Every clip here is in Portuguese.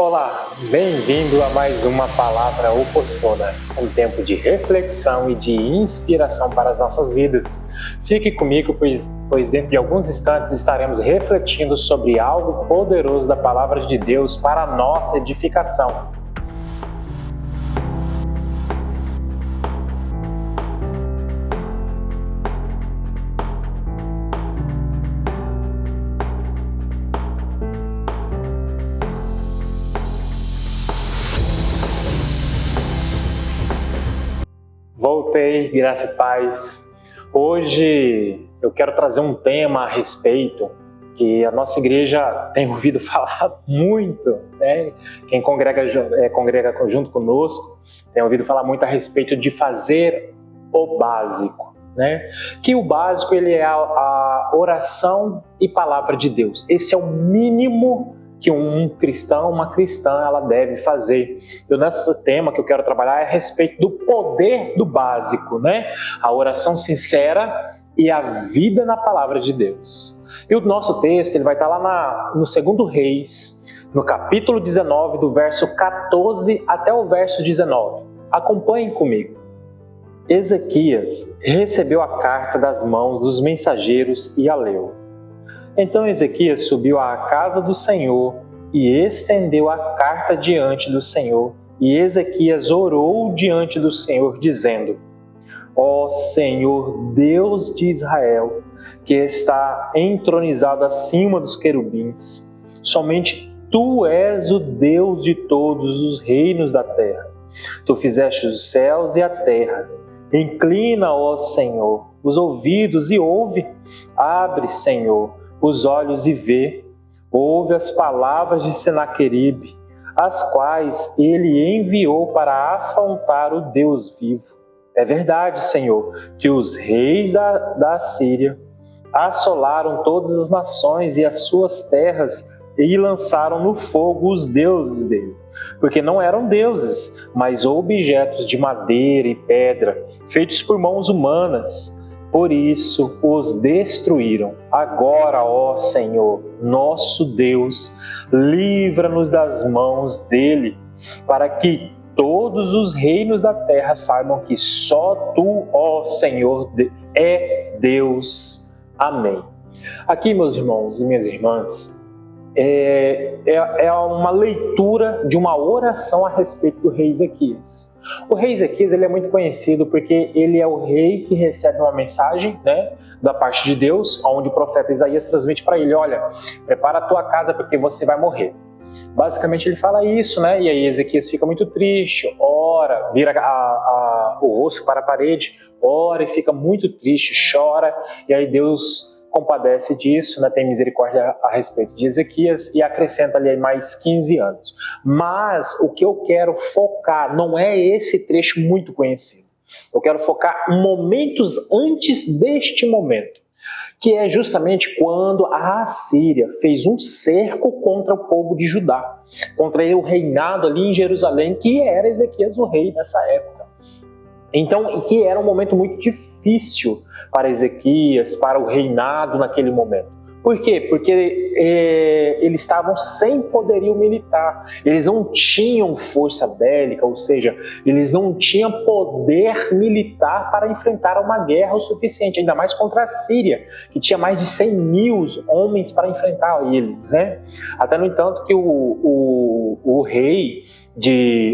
Olá, bem-vindo a mais uma Palavra Oportuna, um tempo de reflexão e de inspiração para as nossas vidas. Fique comigo, pois dentro de alguns instantes estaremos refletindo sobre algo poderoso da Palavra de Deus para a nossa edificação. Voltei, graça e paz. Hoje eu quero trazer um tema a respeito que a nossa igreja tem ouvido falar muito, né? Quem congrega junto conosco tem ouvido falar muito a respeito de fazer o básico, né? Que o básico ele é a oração e palavra de Deus. Esse é o mínimo que um cristão, uma cristã, ela deve fazer. E o nosso tema que eu quero trabalhar é a respeito do poder do básico, né? A oração sincera e a vida na palavra de Deus. E o nosso texto ele vai estar lá no 2 Reis, no capítulo 19, do verso 14 até o verso 19. Acompanhem comigo. Ezequias recebeu a carta das mãos dos mensageiros e a leu. Então Ezequias subiu à casa do Senhor e estendeu a carta diante do Senhor. E Ezequias orou diante do Senhor, dizendo: Ó Senhor, Deus de Israel, que está entronizado acima dos querubins, somente Tu és o Deus de todos os reinos da terra. Tu fizeste os céus e a terra. Inclina, ó Senhor, os ouvidos e ouve. Abre, Senhor, os olhos e vê. Ouve as palavras de Senaqueribe, as quais ele enviou para afrontar o Deus vivo. É verdade, Senhor, que os reis da Síria assolaram todas as nações e as suas terras e lançaram no fogo os deuses dele, porque não eram deuses, mas objetos de madeira e pedra, feitos por mãos humanas. Por isso os destruíram. Agora, ó Senhor, nosso Deus, livra-nos das mãos dele, para que todos os reinos da terra saibam que só Tu, ó Senhor, é Deus. Amém. Aqui, meus irmãos e minhas irmãs, é uma leitura de uma oração a respeito do rei Ezequias. O rei Ezequias ele é muito conhecido porque ele é o rei que recebe uma mensagem, né, da parte de Deus, onde o profeta Isaías transmite para ele: olha, prepara a tua casa porque você vai morrer. Basicamente ele fala isso, né? E aí Ezequias fica muito triste, ora, vira o rosto para a parede, ora e fica muito triste, chora, e aí Deus compadece disso, né, tem misericórdia a respeito de Ezequias e acrescenta ali mais 15 anos. Mas o que eu quero focar não é esse trecho muito conhecido. Eu quero focar em momentos antes deste momento, que é justamente quando a Assíria fez um cerco contra o povo de Judá, contra o reinado ali em Jerusalém, que era Ezequias o rei nessa época. Então, que era um momento muito difícil para Ezequias, para o reinado naquele momento. Por quê? Porque eles estavam sem poderio militar, eles não tinham força bélica, ou seja, eles não tinham poder militar para enfrentar uma guerra o suficiente, ainda mais contra a Síria, que tinha mais de 100 mil homens para enfrentar eles, né? Até no entanto que o rei,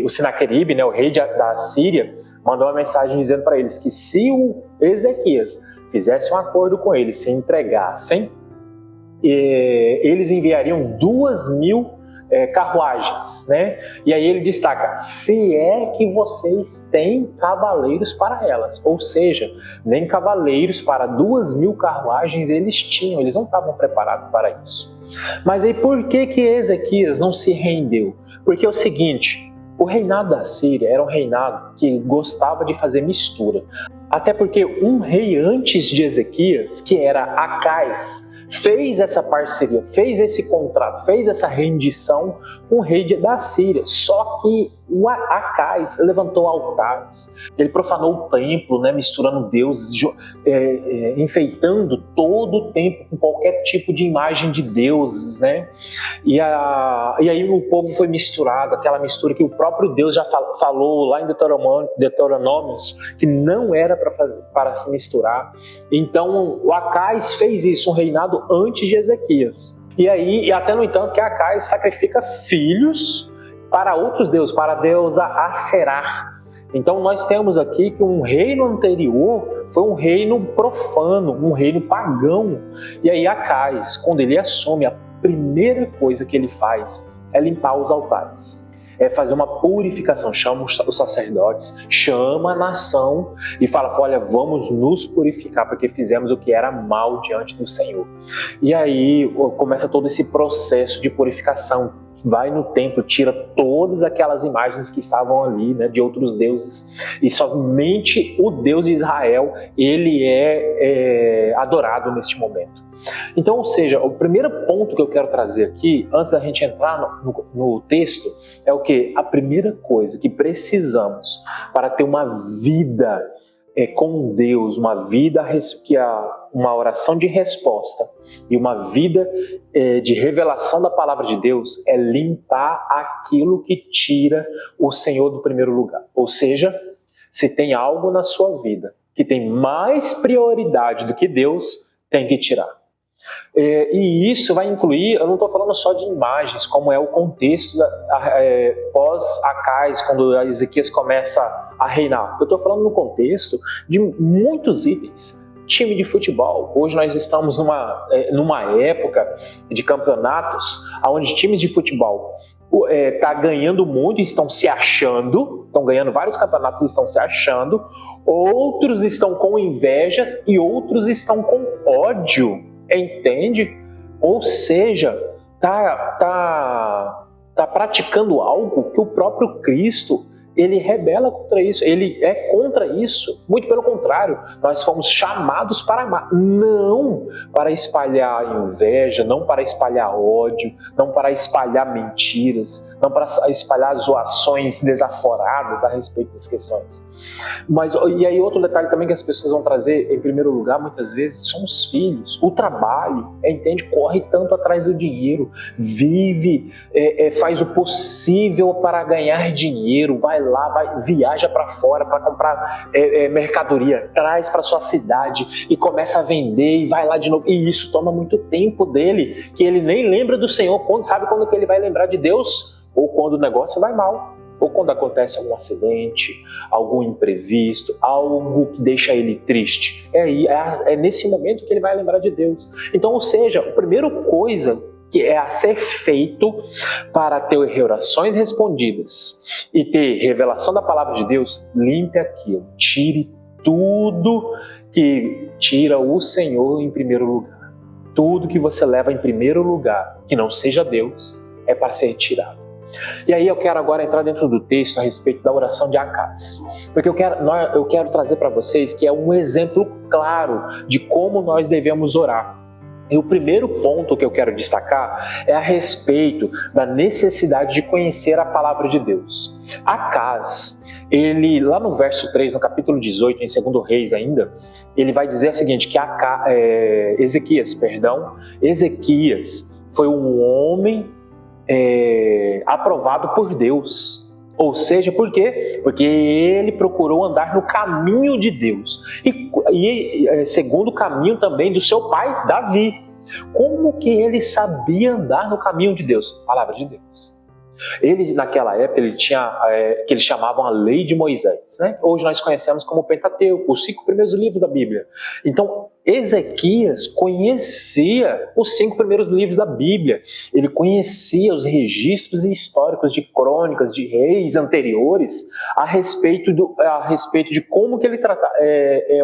o Senaqueribe, né, o rei da Síria, mandou uma mensagem dizendo para eles que se o Ezequias fizesse um acordo com eles, se entregassem, eles enviariam 2.000 carruagens, né? E aí ele destaca: se é que vocês têm cavaleiros para elas. Ou seja, nem cavaleiros para 2.000 carruagens eles tinham, eles não estavam preparados para isso. Mas aí por que Ezequias não se rendeu? Porque é o seguinte: o reinado da Síria era um reinado que gostava de fazer mistura. Até porque um rei antes de Ezequias, que era Acais, fez essa parceria, fez esse contrato, fez essa rendição com o rei da Síria. Só que o Acais levantou altares, ele profanou o templo, né, misturando deuses, enfeitando todo o templo com qualquer tipo de imagem de deuses, né? E aí o povo foi misturado, aquela mistura que o próprio Deus já falou lá em Deuteronômios, que não era para se misturar. Então o Acais fez isso, um reinado antes de Ezequias. E aí, até no entanto, que Acais sacrifica filhos para outros deuses, para a deusa Aserá. Então nós temos aqui que um reino anterior foi um reino profano, um reino pagão. E aí Acais, quando ele assume, a primeira coisa que ele faz é limpar os altares. É fazer uma purificação, chama os sacerdotes, chama a nação e fala, olha, vamos nos purificar porque fizemos o que era mal diante do Senhor. E aí começa todo esse processo de purificação. Vai no templo, tira todas aquelas imagens que estavam ali, né, de outros deuses, e somente o Deus de Israel, ele é adorado neste momento. Então, ou seja, o primeiro ponto que eu quero trazer aqui, antes da gente entrar no texto, é o que? A primeira coisa que precisamos para ter uma vida com Deus, uma vida uma oração de resposta e uma vida de revelação da palavra de Deus, é limpar aquilo que tira o Senhor do primeiro lugar. Ou seja, se tem algo na sua vida que tem mais prioridade do que Deus, tem que tirar. E isso vai incluir, eu não estou falando só de imagens, como é o contexto pós-Acais, quando Ezequias começa a reinar. Eu estou falando no contexto de muitos itens. Time de futebol. Hoje nós estamos numa época de campeonatos onde times de futebol estão ganhando muito e estão se achando, estão ganhando vários campeonatos e estão se achando, outros estão com invejas e outros estão com ódio, entende? Ou seja, tá praticando algo que o próprio Cristo, ele rebela contra isso, ele é contra isso. Muito pelo contrário, nós fomos chamados para amar, não para espalhar inveja, não para espalhar ódio, não para espalhar mentiras, não para espalhar zoações desaforadas a respeito das questões. E aí outro detalhe também que as pessoas vão trazer em primeiro lugar muitas vezes são os filhos, o trabalho, entende? Corre tanto atrás do dinheiro, vive, faz o possível para ganhar dinheiro, vai lá, viaja para fora para comprar mercadoria, traz para sua cidade e começa a vender e vai lá de novo, e isso toma muito tempo dele, que ele nem lembra do Senhor. Sabe quando que ele vai lembrar de Deus? Ou quando o negócio vai mal, ou quando acontece algum acidente, algum imprevisto, algo que deixa ele triste. É nesse momento que ele vai lembrar de Deus. Então, ou seja, a primeira coisa que é a ser feito para ter orações respondidas e ter revelação da palavra de Deus, limpe aquilo, tire tudo que tira o Senhor em primeiro lugar. Tudo que você leva em primeiro lugar, que não seja Deus, é para ser retirado. E aí eu quero agora entrar dentro do texto a respeito da oração de Acais, porque eu quero trazer para vocês que é um exemplo claro de como nós devemos orar. E o primeiro ponto que eu quero destacar é a respeito da necessidade de conhecer a palavra de Deus. Acais, ele, lá no verso 3, no capítulo 18, em 2 Reis ainda, ele vai dizer o seguinte, que Ezequias foi um homem aprovado por Deus. Ou seja, por quê? Porque ele procurou andar no caminho de Deus e segundo o caminho também do seu pai Davi. Como que ele sabia andar no caminho de Deus? Palavra de Deus. Ele, naquela época, ele tinha que eles chamavam a Lei de Moisés, né? Hoje nós conhecemos como Pentateuco, os 5 primeiros livros da Bíblia. Então, Ezequias conhecia os 5 primeiros livros da Bíblia. Ele conhecia os registros históricos de crônicas de reis anteriores a respeito de como que ele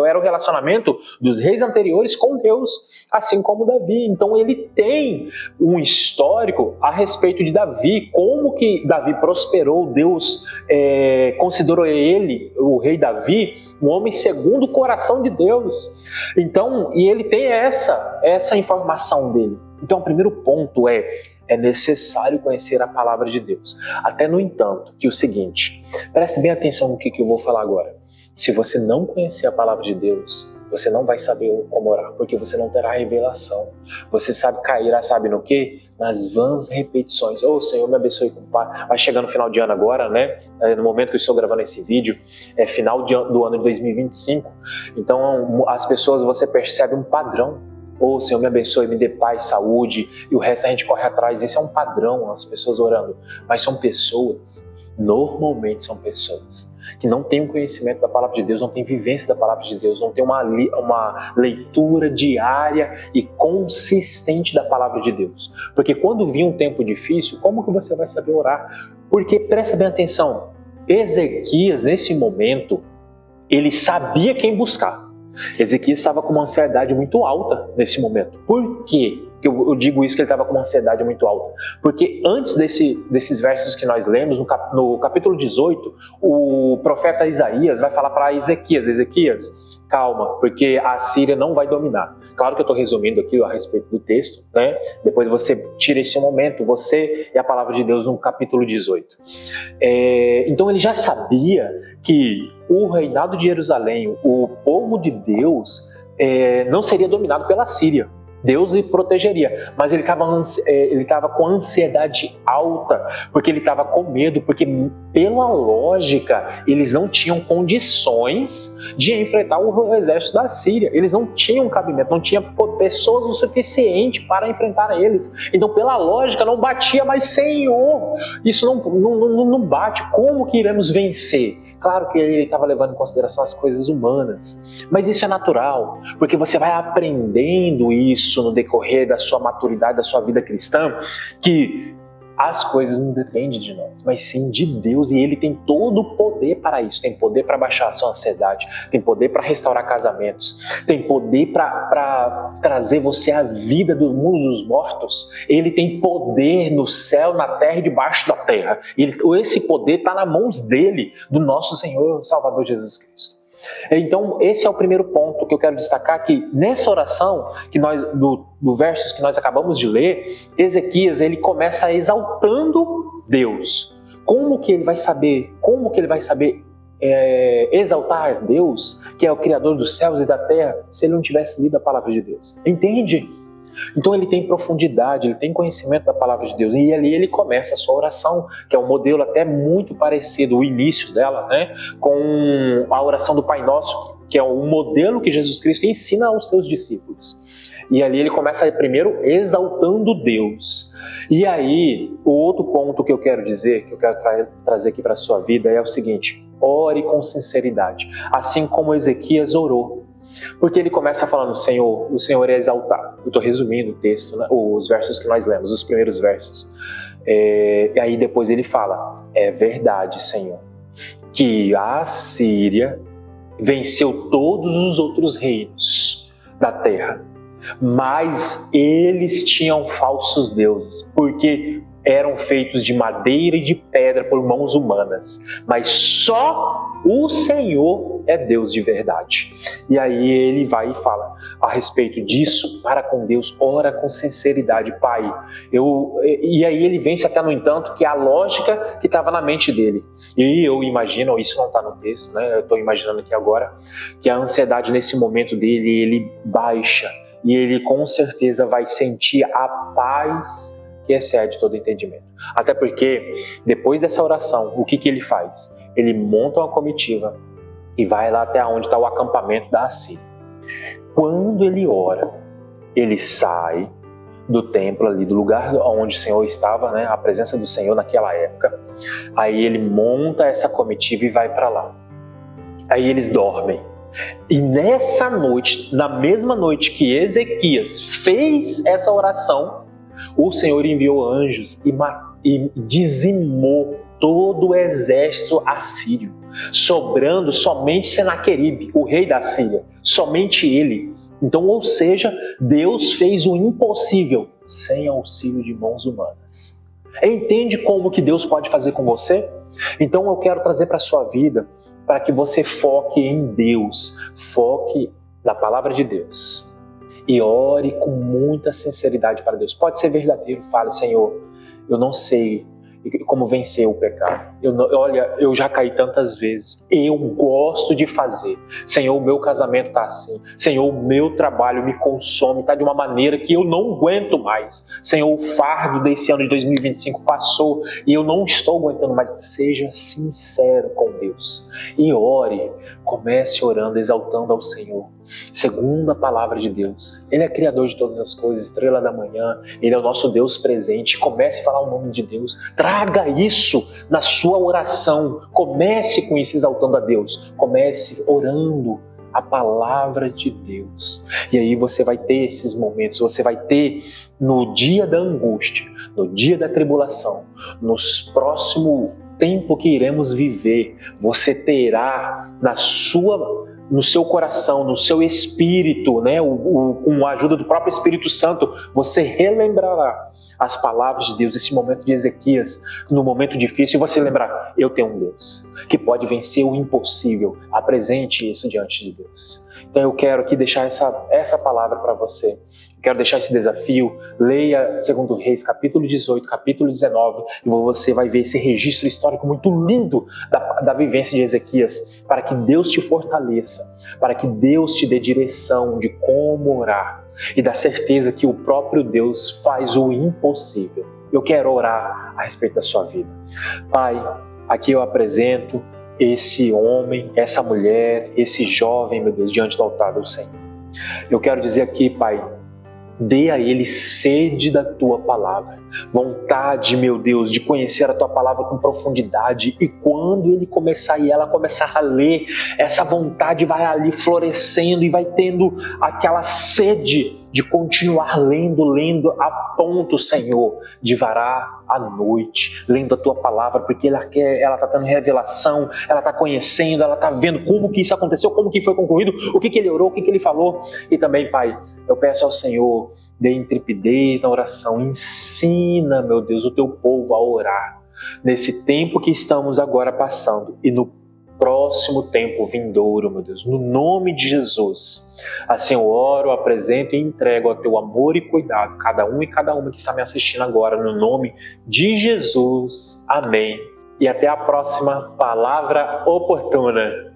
era o relacionamento dos reis anteriores com Deus, assim como Davi. Então ele tem um histórico a respeito de Davi, como que Davi prosperou, Deus considerou ele, o rei Davi, um homem segundo o coração de Deus. Então Então, e ele tem essa informação dele. Então, o primeiro ponto é necessário conhecer a palavra de Deus. Até no entanto, que o seguinte, preste bem atenção no que eu vou falar agora. Se você não conhecer a palavra de Deus, você não vai saber como orar, porque você não terá revelação. Você cairá, sabe no quê? Nas vãs repetições. Senhor, me abençoe com paz. Vai chegar no final de ano agora, né? No momento que eu estou gravando esse vídeo, é final do ano de 2025. Então, as pessoas, você percebe um padrão. Senhor, me abençoe, me dê paz, saúde, e o resto a gente corre atrás. Esse é um padrão, as pessoas orando. Mas são pessoas, normalmente são pessoas que não têm um conhecimento da palavra de Deus, não têm vivência da palavra de Deus, não têm uma leitura diária e consistente da palavra de Deus. Porque quando vir um tempo difícil, como que você vai saber orar? Porque, presta bem atenção, Ezequias, nesse momento, ele sabia quem buscar. Ezequias estava com uma ansiedade muito alta nesse momento. Por quê? Eu digo isso, que ele estava com uma ansiedade muito alta? Porque antes desses versos que nós lemos, no capítulo 18, o profeta Isaías vai falar para Ezequias, calma, porque a Síria não vai dominar. Claro que eu estou resumindo aqui a respeito do texto, né? Depois você tira esse momento, você e a palavra de Deus no capítulo 18. Então ele já sabia que o reinado de Jerusalém, o povo de Deus, não seria dominado pela Síria. Deus lhe protegeria, mas ele estava com ansiedade alta, porque ele estava com medo, porque pela lógica eles não tinham condições de enfrentar o exército da Síria, eles não tinham cabimento, não tinha pessoas o suficiente para enfrentar eles, então pela lógica não batia, mas Senhor, isso não bate, como que iremos vencer? Claro que ele estava levando em consideração as coisas humanas, mas isso é natural, porque você vai aprendendo isso no decorrer da sua maturidade, da sua vida cristã, que as coisas não dependem de nós, mas sim de Deus, e Ele tem todo o poder para isso. Tem poder para baixar a sua ansiedade, tem poder para restaurar casamentos, tem poder para trazer você à vida do mundo dos mortos. Ele tem poder no céu, na terra e debaixo da terra. Esse poder está nas mãos dele, do nosso Senhor Salvador Jesus Cristo. Então, esse é o primeiro ponto que eu quero destacar, que nessa oração, do versos que nós acabamos de ler, Ezequias, ele começa exaltando Deus. Como que ele vai saber exaltar Deus, que é o Criador dos céus e da terra, se ele não tivesse lido a palavra de Deus? Entende? Então ele tem profundidade, ele tem conhecimento da palavra de Deus, e ali ele começa a sua oração, que é um modelo até muito parecido, o início dela, né, com a oração do Pai Nosso, que é um modelo que Jesus Cristo ensina aos seus discípulos. E ali ele começa primeiro exaltando Deus. E aí, o outro ponto que eu quero dizer, que eu quero trazer aqui para a sua vida é o seguinte: ore com sinceridade, assim como Ezequias orou. Porque ele começa falando, o Senhor é exaltado. Eu estou resumindo o texto, né? Os versos que nós lemos, os primeiros versos. E aí depois ele fala, é verdade, Senhor, que a Síria venceu todos os outros reinos da terra, mas eles tinham falsos deuses, porque eram feitos de madeira e de pedra por mãos humanas, mas só o Senhor é Deus de verdade. E aí ele vai e fala a respeito disso, para com Deus, ora com sinceridade, Pai. E aí ele vence até, no entanto, que a lógica que estava na mente dele. E eu imagino, isso não está no texto, né? Eu estou imaginando aqui agora, que a ansiedade nesse momento dele, ele baixa, e ele com certeza vai sentir a paz que excede todo entendimento. Até porque, depois dessa oração, o que ele faz? Ele monta uma comitiva e vai lá até onde está o acampamento da Assíria. Quando ele ora, ele sai do templo ali, do lugar onde o Senhor estava, né, a presença do Senhor naquela época. Aí ele monta essa comitiva e vai para lá. Aí eles dormem. E nessa noite, na mesma noite que Ezequias fez essa oração, o Senhor enviou anjos e dizimou todo o exército assírio, sobrando somente Senaqueribe, o rei da Síria, somente ele. Então, ou seja, Deus fez o impossível sem auxílio de mãos humanas. Entende como que Deus pode fazer com você? Então eu quero trazer para a sua vida, para que você foque em Deus, foque da palavra de Deus e ore com muita sinceridade para Deus. Pode ser verdadeiro, fale: Senhor, eu não sei como vencer o pecado. Olha, eu já caí tantas vezes. Eu gosto de fazer. Senhor, o meu casamento está assim. Senhor, o meu trabalho me consome, está de uma maneira que eu não aguento mais. Senhor, o fardo desse ano de 2025 passou e eu não estou aguentando mais. Seja sincero com Deus e ore. Comece orando, exaltando ao Senhor. Segundo a palavra de Deus, Ele é Criador de todas as coisas, estrela da manhã, Ele é o nosso Deus presente. Comece a falar o nome de Deus, traga isso na sua oração, comece com isso exaltando a Deus, comece orando a palavra de Deus. E aí você vai ter esses momentos, você vai ter no dia da angústia, no dia da tribulação, nos próximos tempo que iremos viver, você terá no seu coração, no seu espírito, né, com a ajuda do próprio Espírito Santo, você relembrará as palavras de Deus, esse momento de Ezequias, no momento difícil, e você lembrar: eu tenho um Deus que pode vencer o impossível. Apresente isso diante de Deus. Então eu quero aqui deixar essa palavra para você. Quero deixar esse desafio. Leia 2 Reis, capítulo 18, capítulo 19, e você vai ver esse registro histórico muito lindo da vivência de Ezequias, para que Deus te fortaleça, para que Deus te dê direção de como orar e da certeza que o próprio Deus faz o impossível. Eu quero orar a respeito da sua vida. Pai, aqui eu apresento esse homem, essa mulher, esse jovem, meu Deus, diante do altar do Senhor. Eu quero dizer aqui, Pai, dê a ele sede da Tua palavra, vontade, meu Deus, de conhecer a Tua palavra com profundidade, e quando ele começar e ela começar a ler, essa vontade vai ali florescendo e vai tendo aquela sede de continuar lendo a ponto, Senhor, de varar a noite, lendo a Tua palavra, porque ela está tendo revelação, ela está conhecendo, ela está vendo como que isso aconteceu, como que foi concluído, o que ele orou, o que ele falou. E também, Pai, eu peço ao Senhor, dê intrepidez na oração, ensina, meu Deus, o Teu povo a orar, nesse tempo que estamos agora passando e no próximo tempo vindouro, meu Deus, no nome de Jesus. Assim eu oro, apresento e entrego ao Teu amor e cuidado, cada um e cada uma que está me assistindo agora, no nome de Jesus. Amém. E até a próxima palavra oportuna.